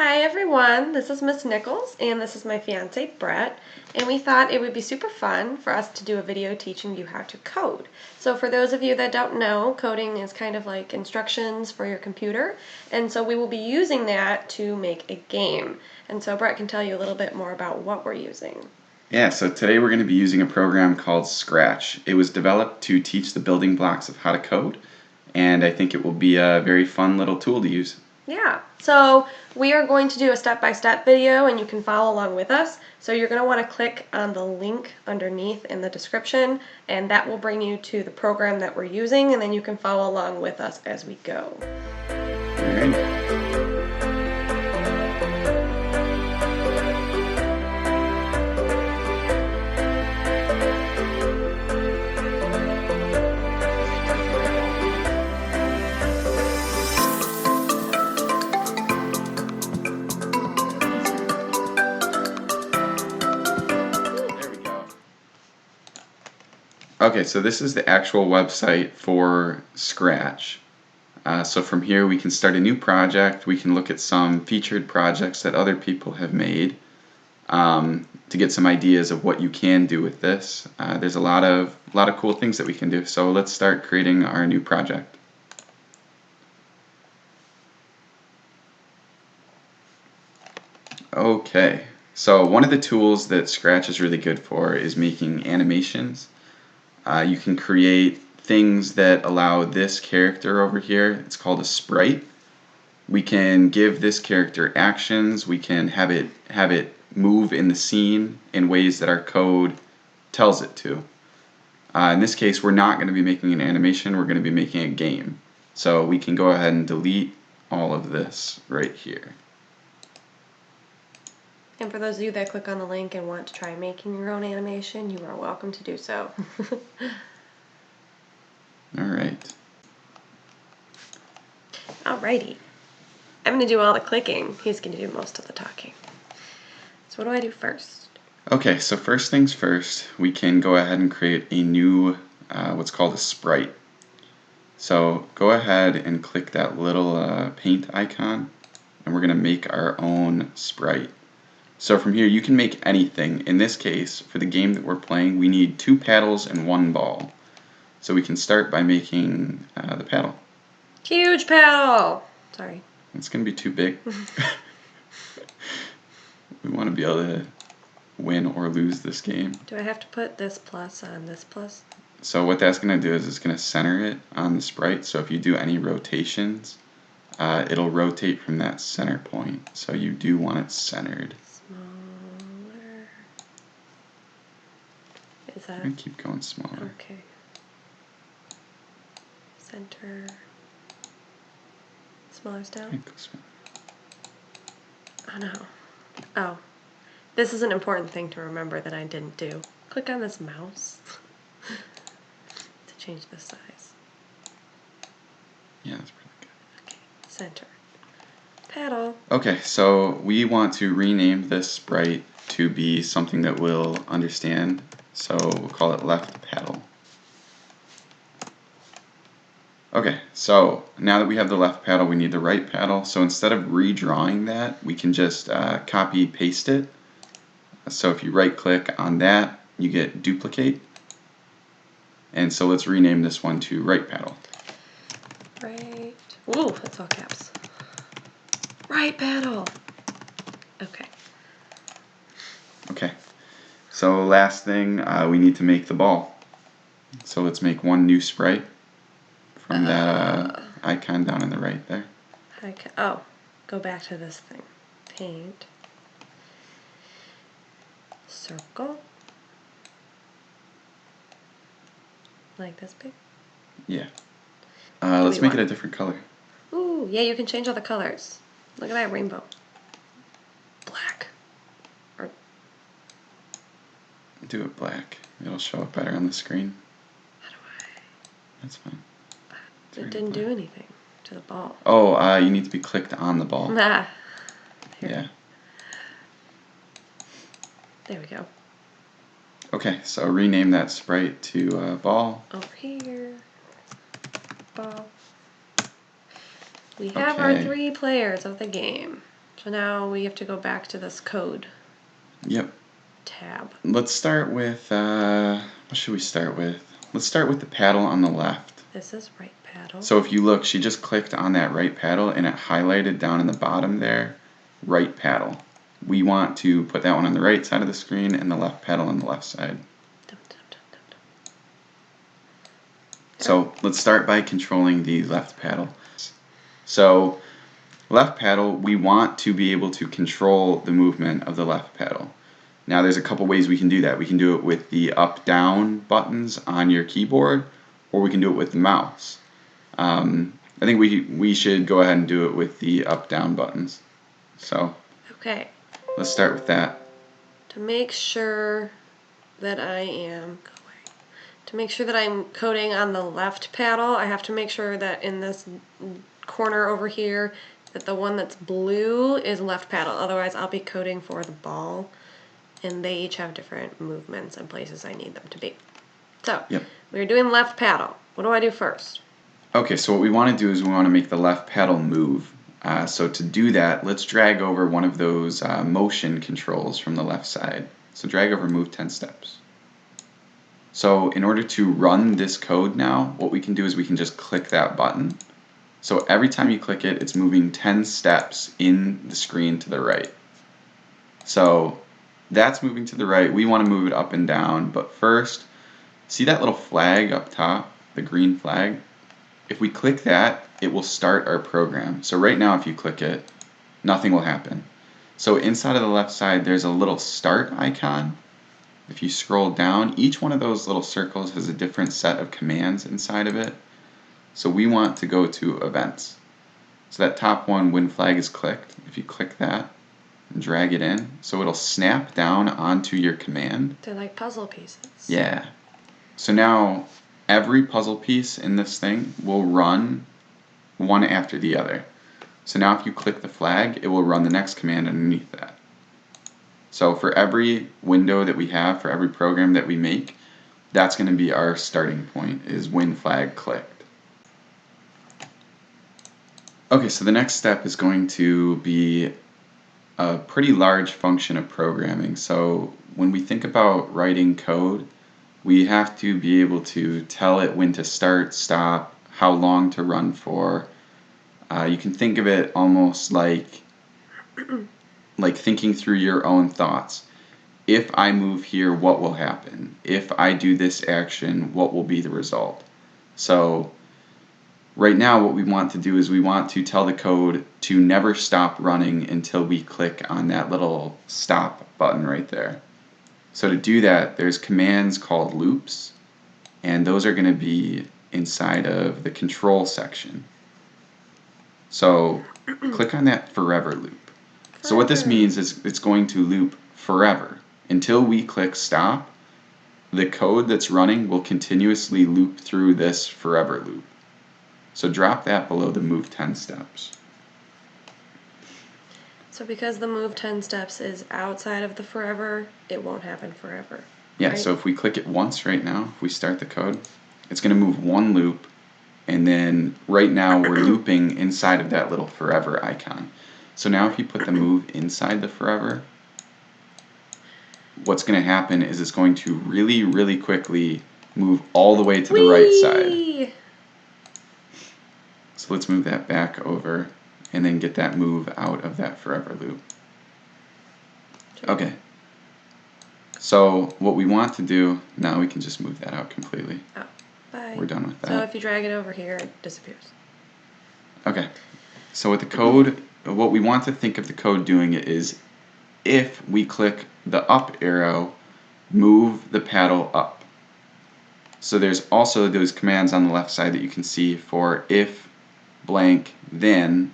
Hi everyone, this is Miss Nichols and this is my fiance Brett, and we thought it would be super fun for us to do a video teaching you how to code. So for those of you that don't know, coding is kind of like instructions for your computer, and so we will be using that to make a game. And so Brett can tell you a little bit more about what we're using. Yeah, so today we're going to be using a program called Scratch. It was developed to teach the building blocks of how to code, and I think it will be a very fun little tool to use. Yeah, so we are going to do a step-by-step video and you can follow along with us. So you're going to want to click on the link underneath in the description and that will bring you to the program that we're using, and then you can follow along with us as we go. All right. Okay, so this is the actual website for Scratch. So from here we can start a new project. We can look at some featured projects that other people have made to get some ideas of what you can do with this. There's a lot of cool things that we can do. So let's start creating our new project. Okay, so one of the tools that Scratch is really good for is making animations. You can create things that allow this character over here, it's called a sprite. We can give this character actions, we can have it move in the scene in ways that our code tells it to. In this case, we're not going to be making an animation, we're going to be making a game. So we can go ahead and delete all of this right here. And for those of you that click on the link and want to try making your own animation, you are welcome to do so. Alright. Alrighty. I'm going to do all the clicking. He's going to do most of the talking. So what do I do first? Okay, so first things first, we can go ahead and create a new, what's called a sprite. So go ahead and click that little paint icon, and we're going to make our own sprite. So from here you can make anything. In this case, for the game that we're playing, we need 2 paddles and 1 ball. So we can start by making the paddle. Huge paddle! Sorry. It's going to be too big. We want to be able to win or lose this game. Do I have to put this plus on this plus? So what that's going to do is it's going to center it on the sprite. So if you do any rotations, it'll rotate from that center point. So you do want it centered. Smaller. Is that? And keep going smaller. Okay. Center. Smaller still? Oh no. Oh. This is an important thing to remember that I didn't do. Click on this mouse to change the size. Yeah, that's pretty good. Okay, center. Paddle. Okay, so we want to rename this sprite to be something that we'll understand. So we'll call it left paddle. Okay, so now that we have the left paddle, we need the right paddle. So instead of redrawing that, we can just copy paste it. So if you right click on that, you get duplicate. And so let's rename this one to right paddle. Right. Ooh, that's all caps. Right paddle. Okay. Okay. So last thing, we need to make the ball. So let's make one new sprite from that icon down on the right there. Oh, go back to this thing. Paint. Circle. Like this big? Yeah. Let's make it a different color. Ooh, yeah, you can change all the colors. Look at that rainbow. Black. Or do it black. It'll show up better on the screen. how do I? That's fine. It didn't do anything to the ball. Oh, you need to be clicked on the ball. Ah. Here. Yeah. There we go. Okay, so rename that sprite to ball. Over here. Ball. We have our 3 players of the game. So now we have to go back to this code. Yep. Tab. Let's start with, what should we start with? Let's start with the paddle on the left. This is right paddle. So if you look, she just clicked on that right paddle and it highlighted down in the bottom there, right paddle. We want to put that one on the right side of the screen and the left paddle on the left side. Dum, dum, dum, dum, dum. So let's start by controlling the left paddle. So left paddle, we want to be able to control the movement of the left paddle. Now there's a couple ways we can do that. We can do it with the up-down buttons on your keyboard, or we can do it with the mouse. I think we should go ahead and do it with the up-down buttons. So okay. Let's start with that. To make sure that I'm coding on the left paddle, I have to make sure that in this corner over here that the one that's blue is left paddle. Otherwise I'll be coding for the ball, and they each have different movements and places I need them to be. So Yep. we're doing left paddle. What do I do first? Okay, so what we want to do is we want to make the left paddle move. So to do that, let's drag over one of those motion controls from the left side. So drag over move 10 steps. So in order to run this code now, what we can do is we can just click that button. So every time you click it, it's moving 10 steps in the screen to the right. So that's moving to the right. We want to move it up and down, but first, see that little flag up top, the green flag? If we click that, it will start our program. So right now if you click it, nothing will happen. So inside of the left side, there's a little start icon. If you scroll down, each one of those little circles has a different set of commands inside of it. So we want to go to events. So that top one, when flag is clicked, if you click that and drag it in, so it'll snap down onto your command. They're like puzzle pieces. Yeah. So now every puzzle piece in this thing will run one after the other. So now if you click the flag, it will run the next command underneath that. So for every window that we have, for every program that we make, that's going to be our starting point, is when flag clicked. Okay, so the next step is going to be a pretty large function of programming. So when we think about writing code, we have to be able to tell it when to start, stop, how long to run for. You can think of it almost like thinking through your own thoughts. If I move here, what will happen? If I do this action, what will be the result? So right now what we want to do is we want to tell the code to never stop running until we click on that little stop button right there. So to do that, there's commands called loops, and those are going to be inside of the control section. So click on that forever loop. So what this means is it's going to loop forever. Until we click stop, the code that's running will continuously loop through this forever loop. So drop that below the move 10 steps. So because the move 10 steps is outside of the forever, it won't happen forever. Yeah, right? So if we click it once right now, if we start the code, it's going to move one loop, and then right now we're looping inside of that little forever icon. So now if you put the move inside the forever, what's going to happen is it's going to really, really quickly move all the way to the right side. So let's move that back over and then get that move out of that forever loop. Okay. So what we want to do, now we can just move that out completely. Oh, bye. We're done with that. So if you drag it over here, it disappears. Okay. So with the code, what we want to think of the code doing is if we click the up arrow, move the paddle up. So there's also those commands on the left side that you can see for if blank then.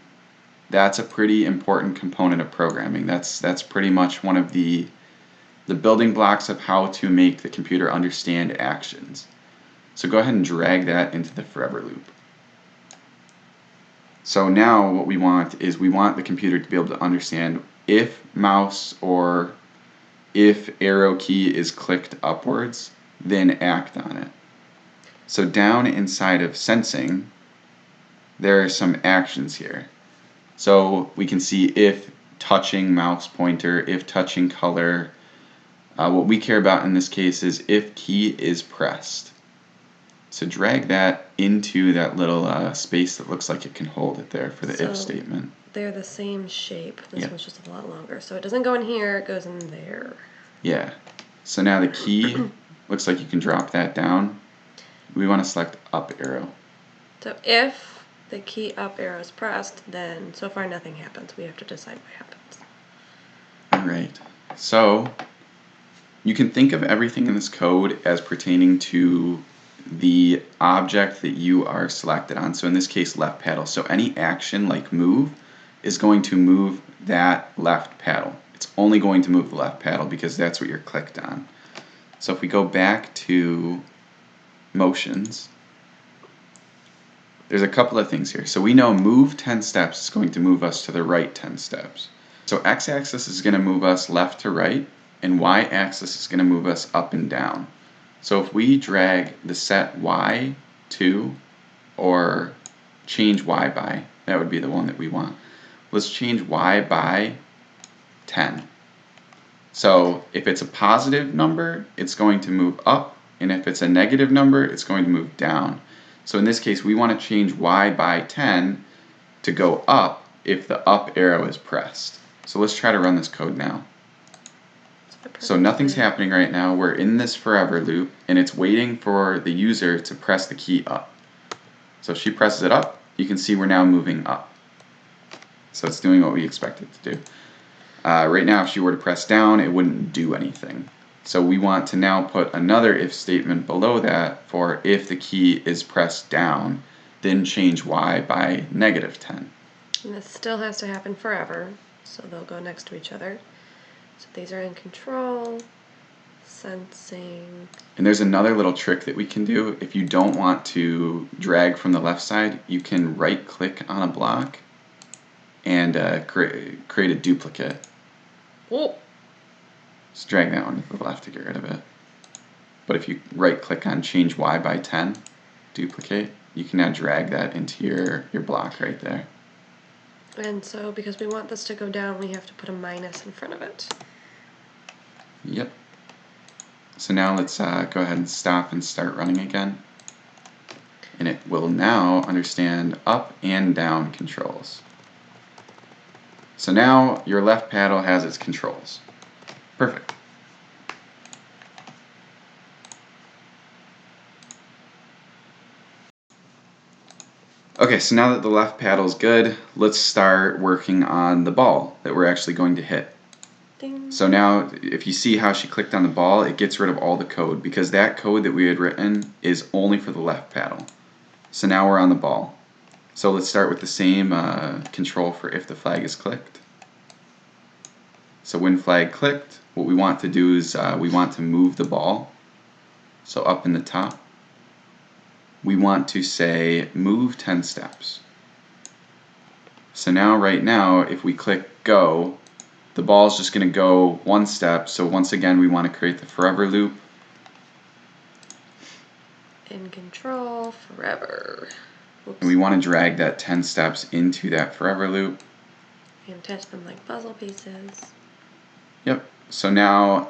That's a pretty important component of programming. That's pretty much one of the building blocks of how to make the computer understand actions. So go ahead and drag that into the forever loop. So now what we want is we want the computer to be able to understand if mouse or if arrow key is clicked upwards, then act on it. So down inside of sensing, there are some actions here. So we can see if touching mouse pointer, if touching color. What we care about in this case is if key is pressed. So drag that into that little space that looks like it can hold it there for the if statement. They're the same shape. This Yep. one's just a lot longer. So it doesn't go in here, it goes in there. Yeah. So now the key looks like you can drop that down. We want to select up arrow. So if the key up arrow is pressed, then so far nothing happens. We have to decide what happens. Alright. So you can think of everything in this code as pertaining to the object that you are selected on. So in this case, left paddle. So any action like move is going to move that left paddle. It's only going to move the left paddle because that's what you're clicked on. So if we go back to motions, there's a couple of things here. So we know move 10 steps is going to move us to the right 10 steps. So x-axis is going to move us left to right, and y-axis is going to move us up and down. So if we drag the set y to, or change y by, that would be the one that we want. Let's change y by 10. So if it's a positive number, it's going to move up, and if it's a negative number, it's going to move down. So in this case, we want to change y by 10 to go up if the up arrow is pressed. So let's try to run this code now. So nothing's happening right now. We're in this forever loop, and it's waiting for the user to press the key up. So if she presses it up, you can see we're now moving up. So it's doing what we expect it to do. Right now, if she were to press down, it wouldn't do anything. So we want to now put another if statement below that for if the key is pressed down, then change y by -10. And this still has to happen forever, so they'll go next to each other. So these are in control, sensing. And there's another little trick that we can do. If you don't want to drag from the left side, you can right click on a block and create a duplicate. Oh. Just drag that one to the left to get rid of it. But if you right click on change y by 10, duplicate, you can now drag that into your block right there. And so because we want this to go down, we have to put a minus in front of it. Yep. So now let's go ahead and stop and start running again. And it will now understand up and down controls. So now your left paddle has its controls. Perfect. Okay, so now that the left paddle is good, let's start working on the ball that we're actually going to hit. Ding. So now, if you see how she clicked on the ball, it gets rid of all the code, because that code that we had written is only for the left paddle. So now we're on the ball. So let's start with the same control for if the flag is clicked. So when flag clicked, what we want to do is we want to move the ball. So up in the top, we want to say move 10 steps. So now, right now, if we click go, the ball is just going to go 1 step. So once again, we want to create the forever loop. In control, forever. Oops. And we want to drag that 10 steps into that forever loop. And attach them like puzzle pieces. Yep. So now,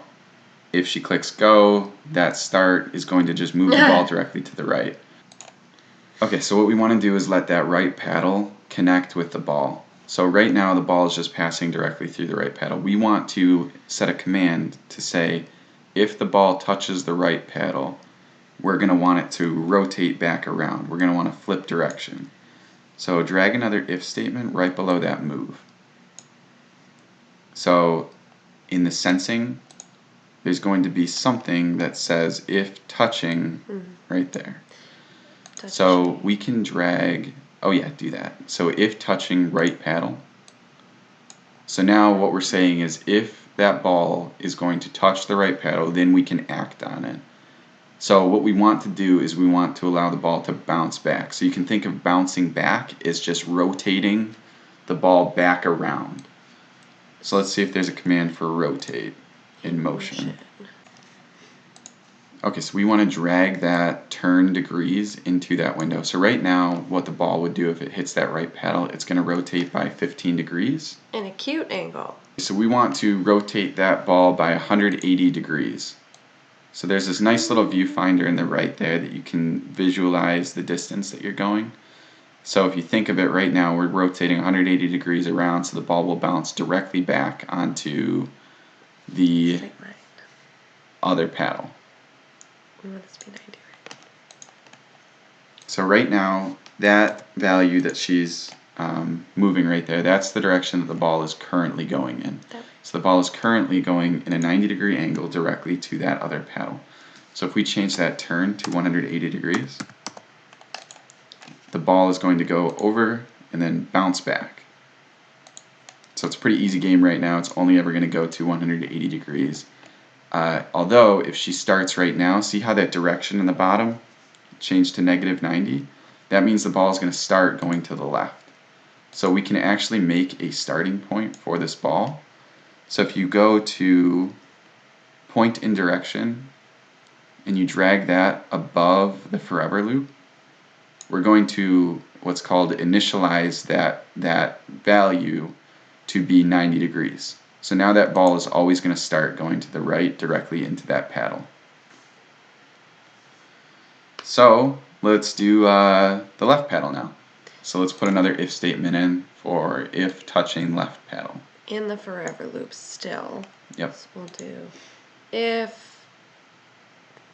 if she clicks go, that start is going to just move the ball directly to the right. Okay, so what we want to do is let that right paddle connect with the ball. So right now the ball is just passing directly through the right paddle. We want to set a command to say if the ball touches the right paddle, we're going to want it to rotate back around. We're going to want to flip direction. So drag another if statement right below that move. So in the sensing, there's going to be something that says if touching right there. So we can drag, oh yeah, do that. So if touching right paddle. So now what we're saying is if that ball is going to touch the right paddle, then we can act on it. So what we want to do is we want to allow the ball to bounce back. So you can think of bouncing back as just rotating the ball back around. So let's see if there's a command for rotate in motion. Okay, so we want to drag that turn degrees into that window. So right now, what the ball would do if it hits that right paddle, it's going to rotate by 15 degrees. An acute angle. So we want to rotate that ball by 180 degrees. So there's this nice little viewfinder in the right there that you can visualize the distance that you're going. So if you think of it right now, we're rotating 180 degrees around, so the ball will bounce directly back onto the other paddle. This be 90, right? So right now, that value that she's moving right there, that's the direction that the ball is currently going in. So the ball is currently going in a 90-degree angle directly to that other paddle. So if we change that turn to 180 degrees, the ball is going to go over and then bounce back. So it's a pretty easy game right now. It's only ever going to go to 180 degrees. Although, if she starts right now, see how that direction in the bottom changed to -90? That means the ball is going to start going to the left. So we can actually make a starting point for this ball. So if you go to point in direction and you drag that above the forever loop, we're going to what's called initialize that value to be 90 degrees. So now that ball is always going to start going to the right directly into that paddle. So let's do the left paddle now. So let's put another if statement in for if touching left paddle. In the forever loop still. Yep. So we'll do if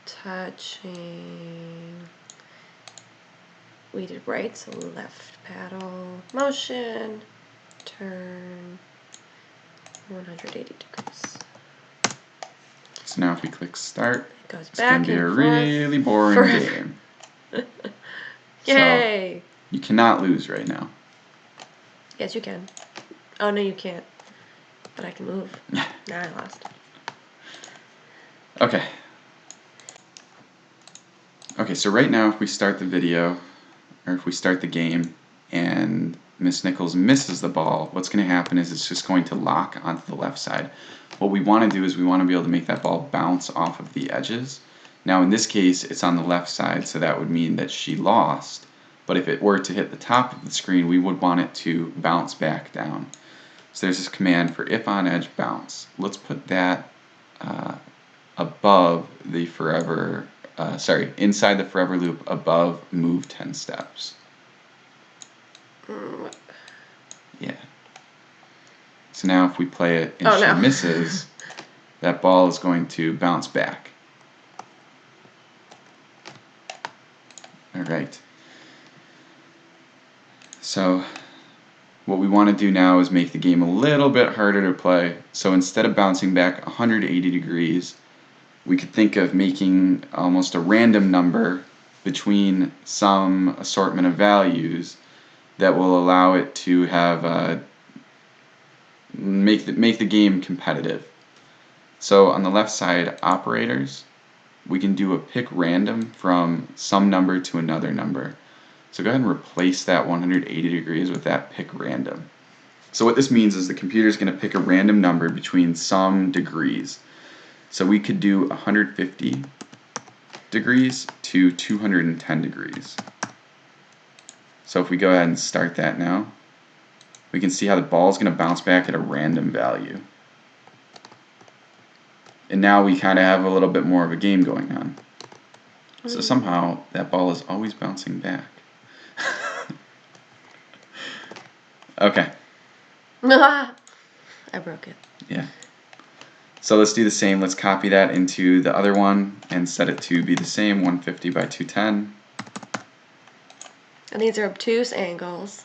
touching, we did right, so left paddle, motion, turn, 180 degrees. So now if we click start, It goes it's back going to be a and really boring forever. game. Yay! So you cannot lose right now. Yes, you can. Oh, no, you can't. But I can move. Now I lost. Okay. Okay, so right now if we start the video, or if we start the game, and Miss Nichols misses the ball, what's going to happen is it's just going to lock onto the left side. What we want to do is we want to be able to make that ball bounce off of the edges. Now in this case, it's on the left side, so that would mean that she lost. But if it were to hit the top of the screen, we would want it to bounce back down. So there's this command for if on edge bounce. Let's put that above the forever, inside the forever loop above move 10 steps. Yeah. So now if we play it and she misses, that ball is going to bounce back. Alright. So what we want to do now is make the game a little bit harder to play. So instead of bouncing back 180 degrees, we could think of making almost a random number between some assortment of values that will allow it to have make the game competitive. So on the left side, operators, we can do a pick random from some number to another number. So go ahead and replace that 180 degrees with that pick random. So what this means is the computer is going to pick a random number between some degrees. So we could do 150 degrees to 210 degrees. So if we go ahead and start that now, we can see how the ball is going to bounce back at a random value. And now we kind of have a little bit more of a game going on. So somehow that ball is always bouncing back. Okay. I broke it. Yeah. So let's do the same. Let's copy that into the other one and set it to be the same, 150 by 210. And these are obtuse angles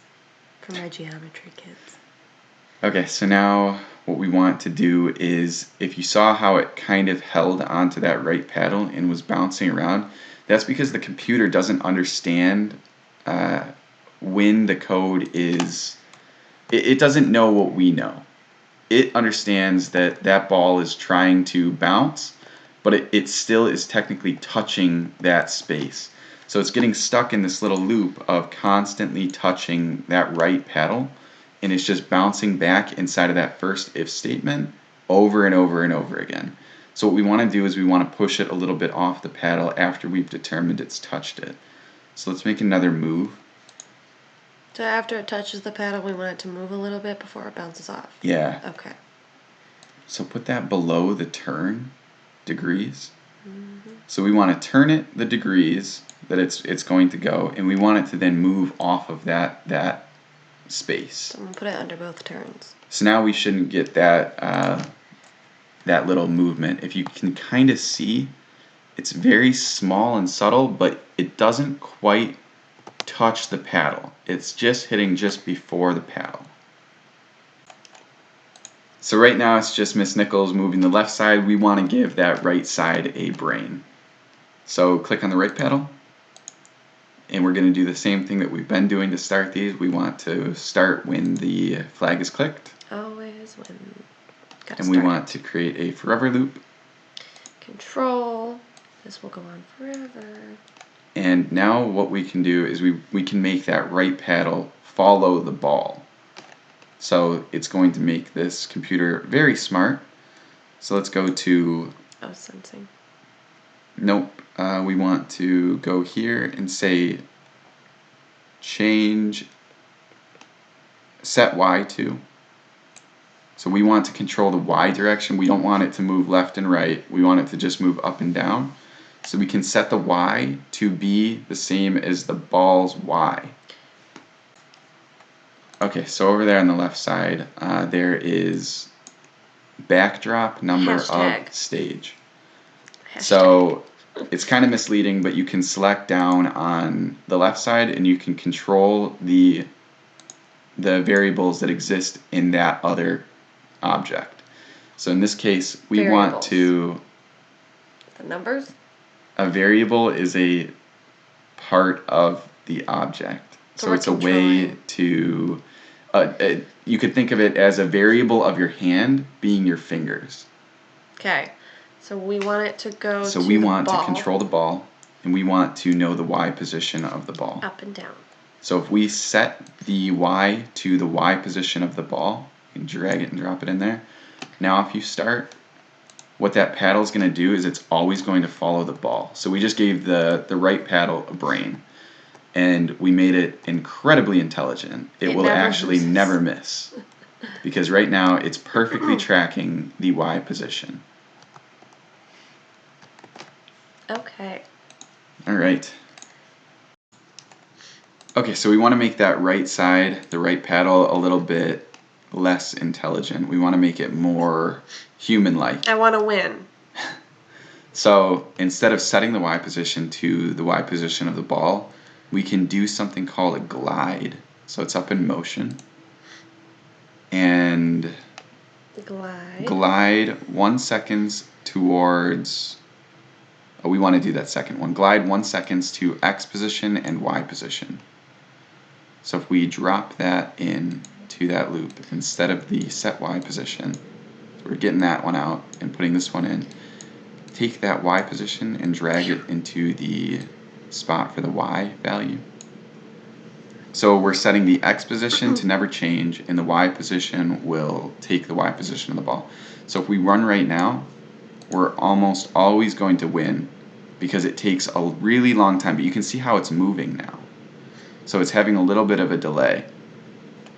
for my geometry kids. Okay, so now what we want to do is, if you saw how it kind of held onto that right paddle and was bouncing around, that's because the computer doesn't understand when the code is, it doesn't know what we know. It understands that that ball is trying to bounce, but it still is technically touching that space. So it's getting stuck in this little loop of constantly touching that right paddle, and it's just bouncing back inside of that first if statement over and over and over again. So what we want to do is we want to push it a little bit off the paddle after we've determined it's touched it. So let's make another move. So after it touches the paddle, we want it to move a little bit before it bounces off. Yeah. Okay. So put that below the turn degrees. So we want to turn it the degrees that it's going to go, and we want it to then move off of that space. So I'm going to put it under both turns. So now we shouldn't get that little movement. If you can kind of see, it's very small and subtle, but it doesn't quite touch the paddle. It's just hitting just before the paddle. So right now it's just Miss Nichols moving the left side. We want to give that right side a brain. So click on the right paddle, and we're going to do the same thing that we've been doing to start these. We want to start when the flag is clicked. Always when. And we want to create a forever loop. Control. This will go on forever. And now what we can do is we can make that right paddle follow the ball. So it's going to make this computer very smart. So let's go to... Oh, sensing. Nope. We want to go here and say change set Y to. So we want to control the Y direction. We don't want it to move left and right. We want it to just move up and down. So we can set the Y to be the same as the ball's Y. Okay, so over there on the left side, there is backdrop number of stage. So it's kind of misleading, but you can select down on the left side and you can control the variables that exist in that other object. So in this case, we want to... The numbers? A variable is a part of the object. So it's a way to... you could think of it as a variable of your hand being your fingers. Okay. So we want it to go So we want to control the ball, and we want to know the Y position of the ball. Up and down. So if we set the Y to the Y position of the ball, you can drag it and drop it in there. Now if you start, what that paddle is going to do is it's always going to follow the ball. So we just gave the right paddle a brain, and we made it incredibly intelligent. It will actually never miss, because right now it's perfectly tracking the Y position. Okay. All right. Okay, so we want to make that right side, the right paddle, a little bit less intelligent. We want to make it more human-like. I want to win. So instead of setting the Y position to the Y position of the ball, we can do something called a glide. So it's up in motion. And glide 1 second towards... Oh, we want to do that second one. Glide 1 second to X position and Y position. So if we drop that in to that loop instead of the set Y position, so we're getting that one out and putting this one in. Take that Y position and drag it into the spot for the Y value. So we're setting the X position to never change, and the Y position will take the Y position of the ball. So if we run right now, we're almost always going to win because it takes a really long time, but you can see how it's moving now. So it's having a little bit of a delay.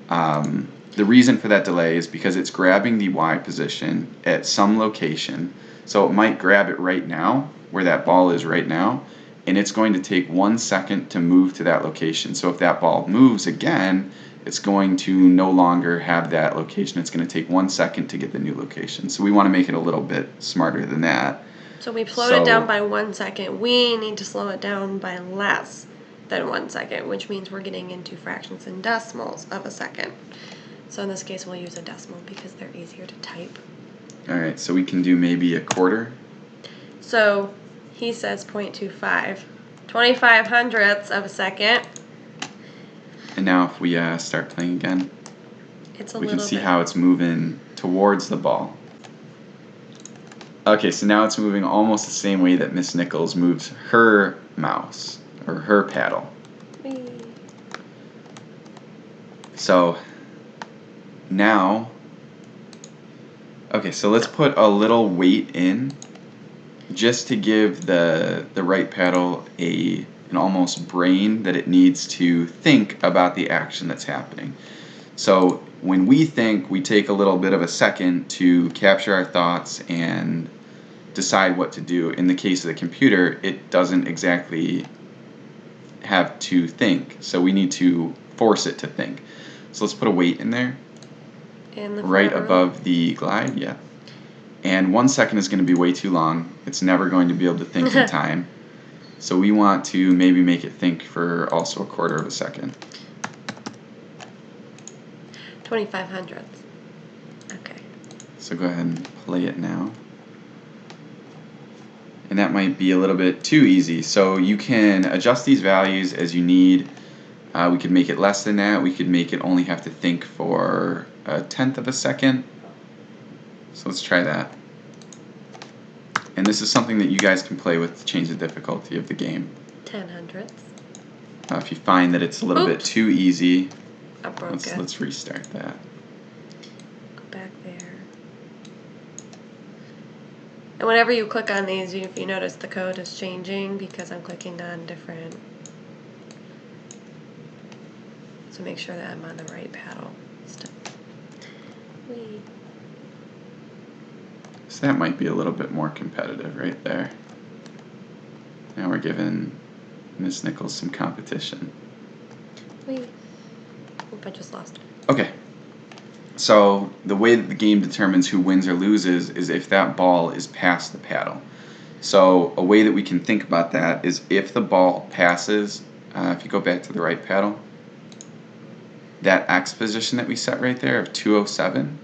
The reason for that delay is because it's grabbing the Y position at some location. So it might grab it right now, where that ball is right now, and it's going to take 1 second to move to that location. So if that ball moves again, it's going to no longer have that location. It's going to take 1 second to get the new location. So we want to make it a little bit smarter than that. So we slowed it down by 1 second. We need to slow it down by less than 1 second, which means we're getting into fractions and decimals of a second. So in this case, we'll use a decimal because they're easier to type. All right, so we can do maybe a quarter. So he says 0.25, 25 hundredths of a second. And now if we start playing again, we can see how it's moving towards the ball. Okay, so now it's moving almost the same way that Miss Nichols moves her mouse, or her paddle. Whee. So now, okay, so let's put a little weight in just to give the right paddle an almost brain that it needs to think about the action that's happening. So when we think, we take a little bit of a second to capture our thoughts and decide what to do. In the case of the computer, it doesn't exactly have to think, so we need to force it to think. So let's put a weight in there, right above the glide, yeah. And 1 second is going to be way too long. It's never going to be able to think in time. So we want to maybe make it think for also a quarter of a second. 25/100. Okay. So go ahead and play it now. And that might be a little bit too easy. So you can adjust these values as you need. We could make it less than that. We could make it only have to think for 1/10 of a second. So let's try that. And this is something that you guys can play with to change the difficulty of the game. 10/100. If you find that it's a little bit too easy, I broke it. Let's restart that. Go back there. And whenever you click on these, if you notice the code is changing because I'm clicking on different. So make sure that I'm on the right paddle. Whee. So that might be a little bit more competitive right there. Now we're giving Ms. Nichols some competition. Whee. Oop, I just lost it. Okay. So the way that the game determines who wins or loses is if that ball is past the paddle. So a way that we can think about that is if the ball passes, if you go back to the right paddle, that X position that we set right there of 207,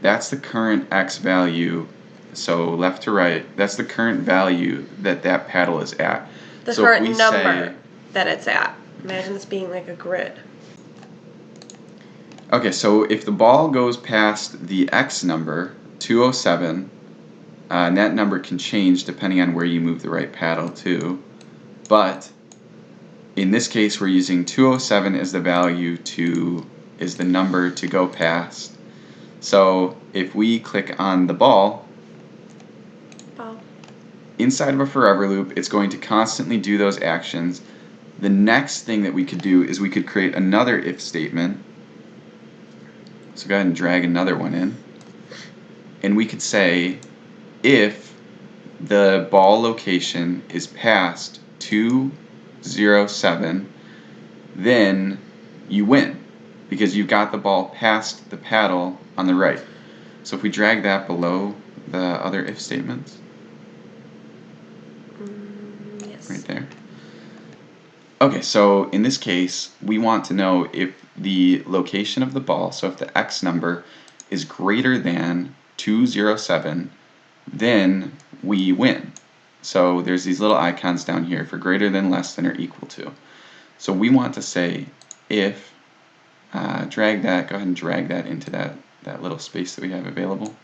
that's the current X value. So left to right, that's the current value that paddle is at. The so current number that it's at. Imagine this being like a grid. Okay, so if the ball goes past the X number, 207, and that number can change depending on where you move the right paddle to, but in this case we're using 207 as the value is the number to go past. So if we click on the ball, inside of a forever loop, it's going to constantly do those actions. The next thing that we could do is we could create another if statement. So go ahead and drag another one in. And we could say if the ball location is past 207, then you win because you've got the ball past the paddle on the right. So if we drag that below the other if statements, yes. right there. Okay, so in this case, we want to know if the location of the ball, so if the X number is greater than 207, then we win. So there's these little icons down here for greater than, less than, or equal to. So we want to say if, go ahead and drag that into that little space that we have available.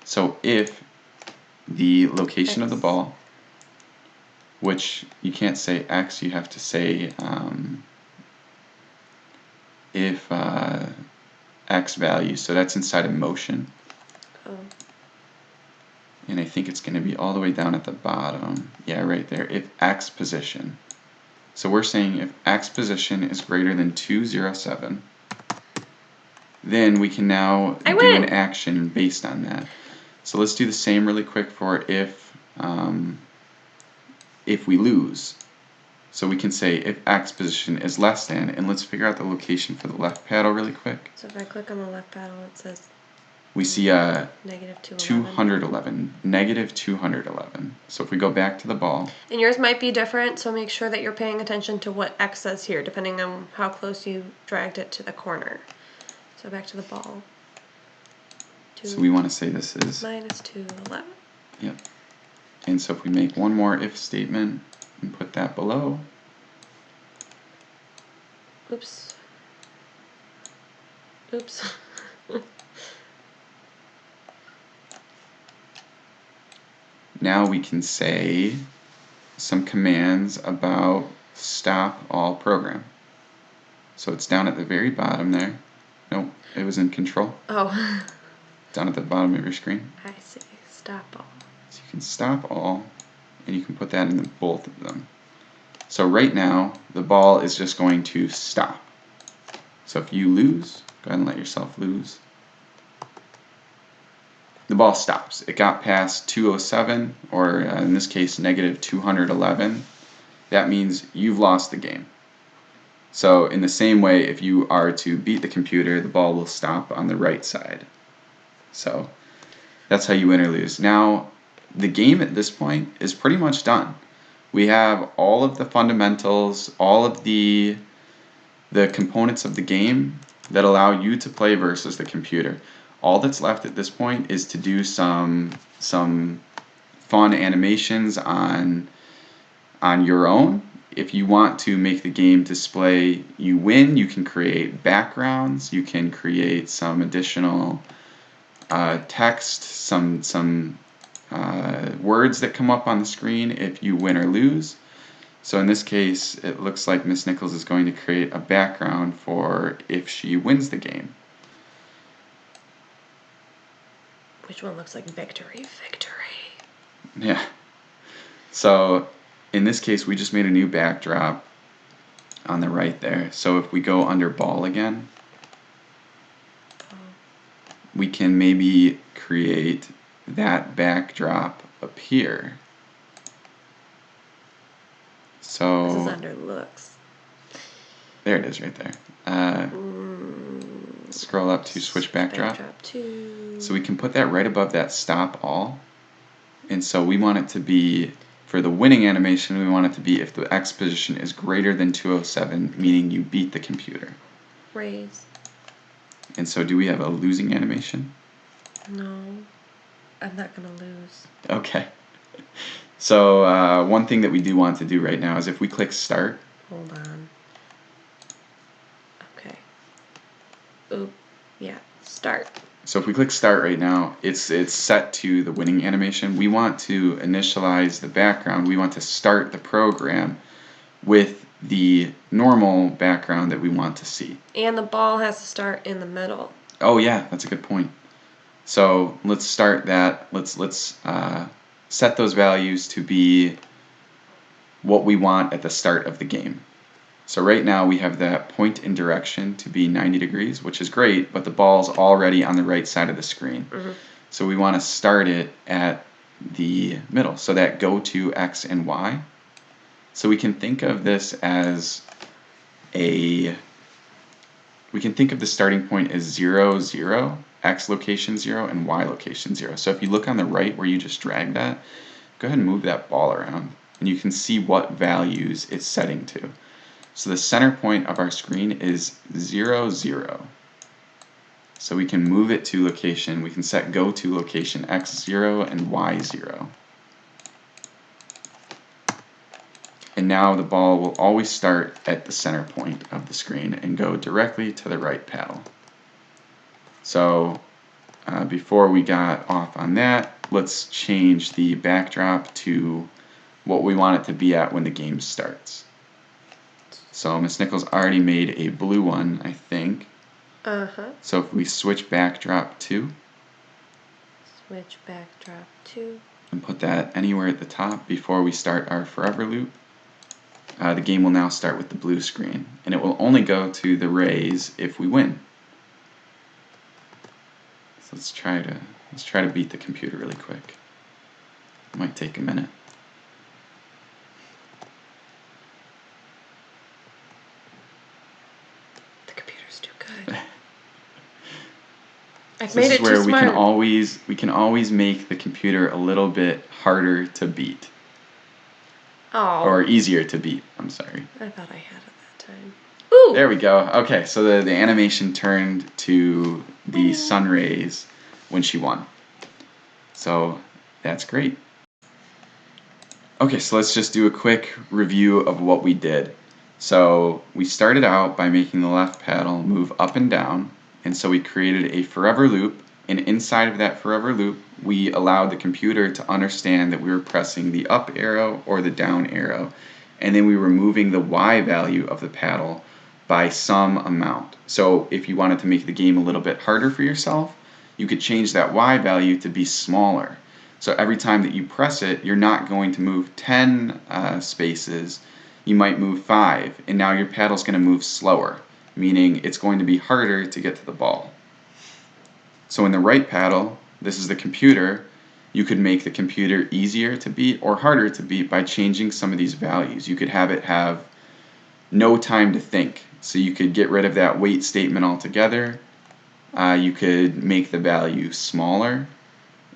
So if the location of the ball, which you can't say X, you have to say if X value, so that's inside of motion. Oh. And I think it's going to be all the way down at the bottom. Yeah, right there. If X position. So we're saying if X position is greater than 207, then we can now do an action based on that. So let's do the same really quick for if we lose. So we can say if X position is less than, and let's figure out the location for the left paddle really quick. So if I click on the left paddle, it says we see negative 211, negative 211. So if we go back to the ball. And yours might be different, so make sure that you're paying attention to what X says here, depending on how close you dragged it to the corner. So back to the ball. So we want to say this is minus 211. Yep. And so if we make one more if statement and put that below. Oops. Oops. Now we can say some commands about stop all program. So it's down at the very bottom there. Nope, it was in control. Oh. Down at the bottom of your screen. I see. Stop all. So you can stop all, and you can put that in both of them. So right now, the ball is just going to stop. So if you lose, go ahead and let yourself lose. The ball stops. It got past 207, or in this case, negative 211. That means you've lost the game. So in the same way, if you are to beat the computer, the ball will stop on the right side. So that's how you win or lose. Now, the game at this point is pretty much done. We have all of the fundamentals, all of the components of the game that allow you to play versus the computer. All that's left at this point is to do some fun animations on your own. If you want to make the game display you win, you can create backgrounds, you can create some additional text, some words that come up on the screen if you win or lose. So in this case, it looks like Miss Nichols is going to create a background for if she wins the game. Which one looks like victory? Victory. Yeah. So in this case, we just made a new backdrop on the right there. So if we go under ball again, we can maybe create that backdrop up here. So this is under looks. There it is right there. Scroll up to switch backdrop. So we can put that right above that stop all. And so we want it to be, for the winning animation, we want it to be if the X position is greater than 207, meaning you beat the computer. Raise. And so do we have a losing animation? No, I'm not going to lose. Okay. So one thing that we do want to do right now is if we click start. Hold on. Okay. Oop. Yeah. Start. So if we click start right now, it's set to the winning animation. We want to initialize the background. We want to start the program with the normal background that we want to see. And the ball has to start in the middle. Oh yeah, that's a good point. So let's start that. Let's set those values to be what we want at the start of the game. So right now we have that point in direction to be 90 degrees, which is great, but the ball's already on the right side of the screen. Mm-hmm. So we want to start it at the middle, so that go to X and Y. So we can think of this as we can think of the starting point as 0, 0, X location 0, and Y location 0. So if you look on the right where you just dragged that, go ahead and move that ball around, and you can see what values it's setting to. So the center point of our screen is 0, 0. So we can move it to location, we can set go to location X0 and Y0. And now the ball will always start at the center point of the screen and go directly to the right paddle. So before we got off on that, let's change the backdrop to what we want it to be at when the game starts. So Miss Nichols already made a blue one, I think. Uh-huh. So if we switch backdrop 2. Switch backdrop 2. And put that anywhere at the top before we start our forever loop. The game will now start with the blue screen. And it will only go to the raise if we win. So let's try to beat the computer really quick. It might take a minute. I've So made this it is where too smart. we can always make the computer a little bit harder to beat. Oh. Or easier to beat, I'm sorry. I thought I had it that time. Ooh! There we go. Okay, so the animation turned to the sun rays when she won. So that's great. Okay, so let's just do a quick review of what we did. So we started out by making the left paddle move up and down, and so we created a forever loop, and inside of that forever loop, we allowed the computer to understand that we were pressing the up arrow or the down arrow, and then we were moving the Y value of the paddle by some amount. So if you wanted to make the game a little bit harder for yourself, you could change that Y value to be smaller. So every time that you press it, you're not going to move 10 spaces, you might move 5, and now your paddle's going to move slower, meaning it's going to be harder to get to the ball. So in the right paddle, this is the computer, you could make the computer easier to beat or harder to beat by changing some of these values. You could have it have no time to think. So you could get rid of that wait statement altogether. You could make the value smaller,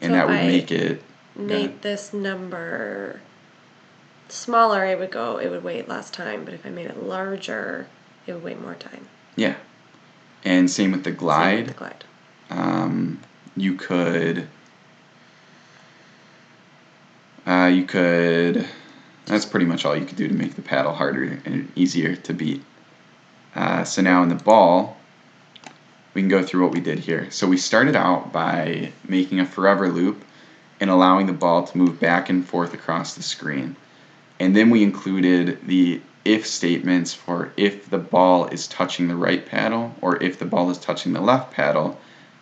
and So that if would I make it made this number smaller, it would wait less time, but if I made it larger, it would wait more time. yeah. And same with the glide. Same with the glide. You could, that's pretty much all you could do to make the paddle harder and easier to beat. So now in the ball, we can go through what we did here. So we started out by making a forever loop and allowing the ball to move back and forth across the screen. And then we included the if statements for if the ball is touching the right paddle or if the ball is touching the left paddle,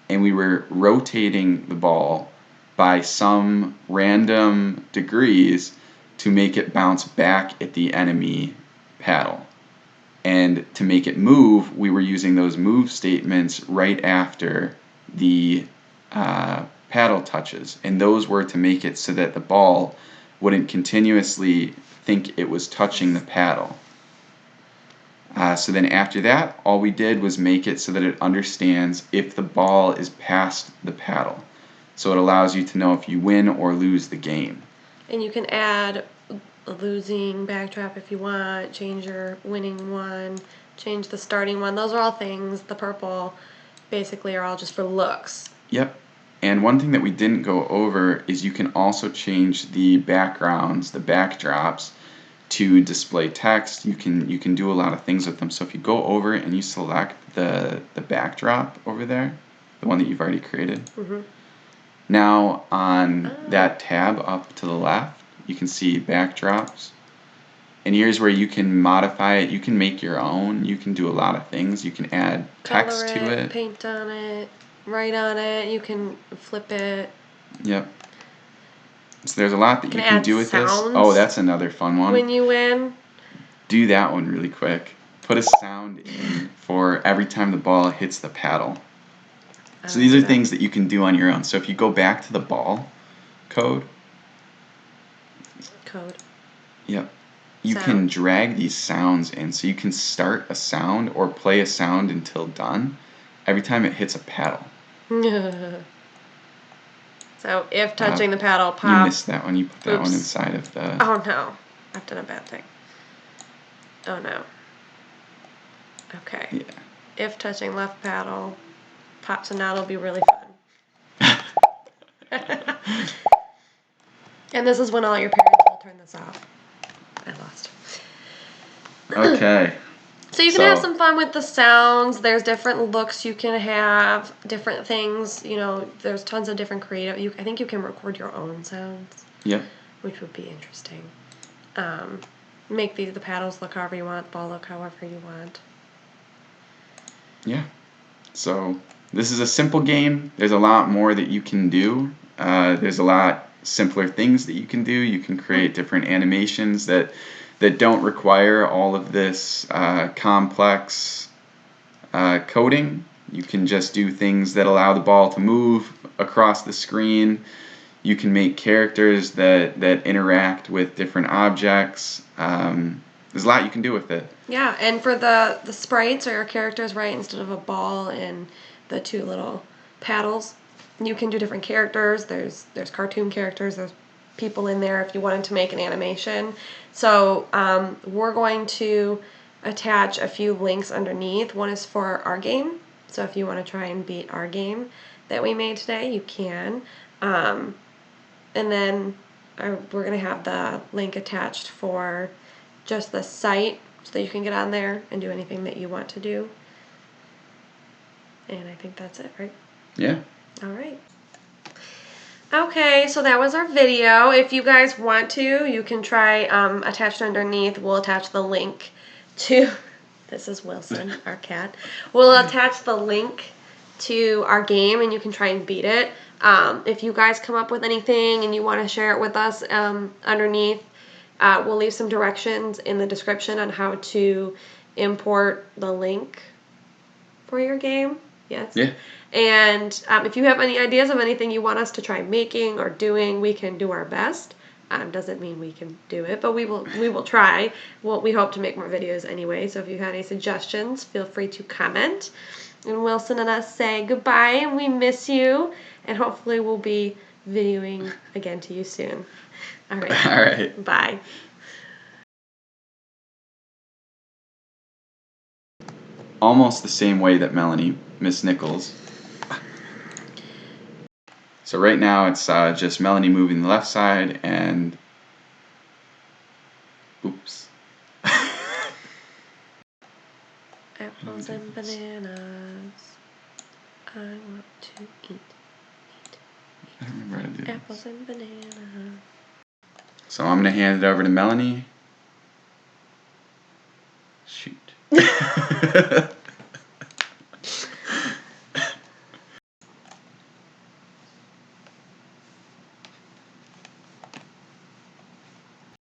and we were rotating the ball by some random degrees to make it bounce back at the enemy paddle. And to make it move, we were using those move statements right after the paddle touches. And those were to make it so that the ball wouldn't continuously think it was touching the paddle. So then after that, all we did was make it so that it understands if the ball is past the paddle. So it allows you to know if you win or lose the game. And you can add a losing backdrop if you want, change your winning one, change the starting one. Those are all things, the purple, basically are all just for looks. Yep. And one thing that we didn't go over is you can also change the backgrounds, the backdrops, to display text. You can do a lot of things with them. So if you go over and you select the backdrop over there, the one that you've already created, now on that tab up to the left, you can see backdrops. And here's where you can modify it. You can make your own. You can do a lot of things. You can add text Color to it. Paint on it, write on it. You can flip it. Yep. So there's a lot that you can do with this. Sounds Oh, that's another fun one. when you win. Do that one really quick. Put a sound in for every time the ball hits the paddle. So these are things that you can do on your own. So if you go back to the ball code. Yep. You can drag these sounds in. So you can start a sound or play a sound until done every time it hits a paddle. So if touching the paddle, pop. You missed that one. You put that one inside of the... Oh no. I've done a bad thing. Oh no. Okay. Yeah. If touching left paddle, pop. So now it'll be really fun. And this is when all your parents will turn this off. I lost. Okay. So you can have some fun with the sounds. There's different looks you can have, different things. You know, there's tons of different creative. I think you can record your own sounds. Yep. Which would be interesting. Make the paddles look however you want, the ball look however you want. Yeah. So this is a simple game. There's a lot more that you can do. There's a lot simpler things that you can do. You can create different animations that don't require all of this complex coding. You can just do things that allow the ball to move across the screen. You can make characters that interact with different objects. There's a lot you can do with it. Yeah, and for the sprites or your characters, right, instead of a ball and the two little paddles, you can do different characters. There's cartoon characters, there's people in there if you wanted to make an animation. So we're going to attach a few links underneath. One is for our game, so if you want to try and beat our game that we made today, you can. And then we're going to have the link attached for just the site so that you can get on there and do anything that you want to do. And I think that's it, right? Yeah. All right. Okay, so that was our video. If you guys want to, you can try attached underneath. We'll attach the link to, this is Wilson, our cat. We'll attach the link to our game and you can try and beat it. If you guys come up with anything and you want to share it with us underneath, we'll leave some directions in the description on how to import the link for your game. Yes. Yeah. And if you have any ideas of anything you want us to try making or doing, we can do our best. Doesn't mean we can do it, but we will try. We hope to make more videos anyway, so if you have any suggestions, feel free to comment. And Wilson and us say goodbye, and we miss you, and hopefully we'll be videoing again to you soon. All right. All right. Bye. Almost the same way that Melanie, Miss Nichols. So right now it's just Melanie moving the left side and oops. Apples and bananas. I want to eat. I don't remember how to do this. Apples and bananas. So I'm gonna hand it over to Melanie. Shoot.